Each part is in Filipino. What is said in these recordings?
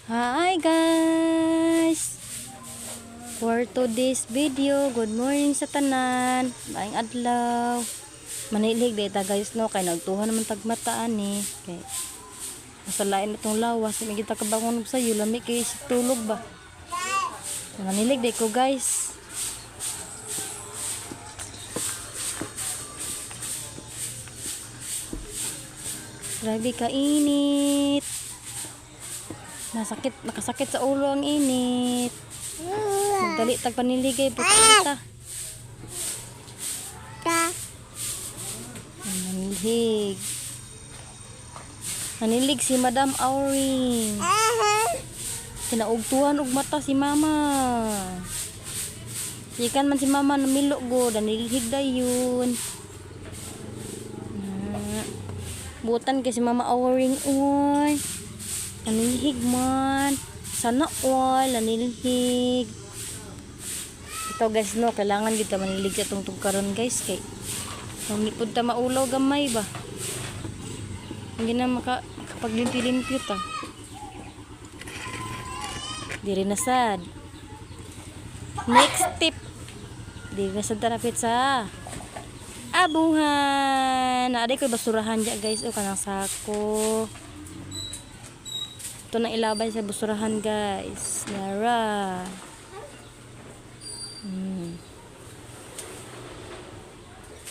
Hi guys! For today's video, good morning sa tanan. Maayong adlaw. Manilig data guys no, kay nagtuhan naman tagmataan ni. Kay masalain itong lawas, may kita kabangon sa iyo, lami kay tulog ba. Manilig day ko guys. Grabe kainit. Nakasakit sa ulo ang init. Magdali tag paniligay pupunta. Nanilig. Nanilig si Madam Auring. Kinaugtuhan og mata si Mama. Ikan man si Mama namilo go, nanilig dayon. Butan kay si Mama Auring oy. Nanilhig man. Sana all nanilhig. Ito guys no, kailangan kita manilig sa tungtong karon guys kay kung nipod ta maulaw gamay ba. Hindi na makapaglimpi-limpi ta. Diri na sad. Next tip. Diri na sad tarapit sa abuhan. Naaday ko basurahan dya guys o kanang sako. Ito na ilabay sa basurahan guys. Yara.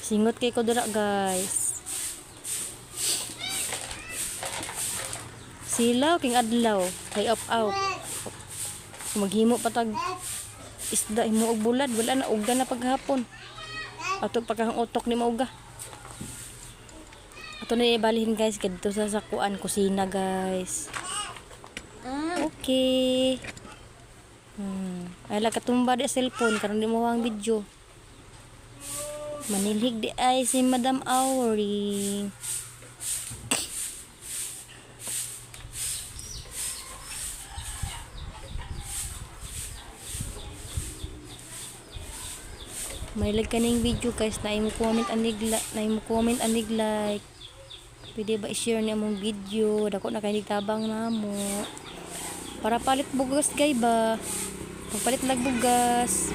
Singot kay ko dira guys. Silaw king adlaw kay up out. Maghimo patag isda himo og bulad, wala na uga na paghapon. Ato pagkang utok ni mauga. Ato na ibalihin guys kadto sa sakuan kusina guys. Okay. Ay la katumba di cellphone karon di mo ang video. Manilig di ay si Madam Auring. Mailag ka ning video guys, na imo comment anig like. Pwede ba i-share ni among video? Dako na kay tabang namo. Para palit bugas gay ba? Pagpalit lag bugas.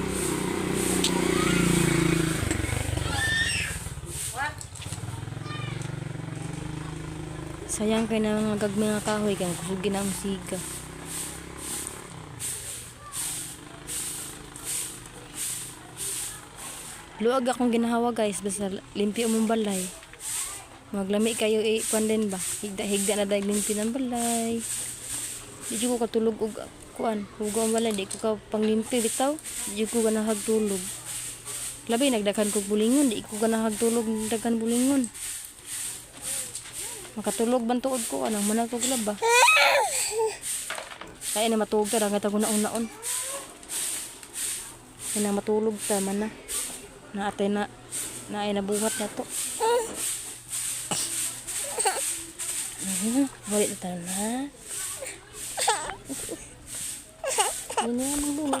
Sayang kay na mga gagmay nga kahoy kay kusugin ang siga. Luag akong ginahawa guys basta limpyo mong balay. Maglami kayo kuan din ba? Higda na dahil limpyo ng balay. Di ko katulog og kuan, hugaw balay di ko ka panglimpyo bitaw. Di ko ganahag tulog. Labi nagdaghan kog bulingon, di ko ganahag tulog daghan bulingon. Makatulog ban tuod ko anang manag kog laba. Kaya na matulog ta dagat ako naon-naon. Kaya na matulog ta man na. Naatay na ay nabuhat na to. Balik na tayo na. Ini ang buhat.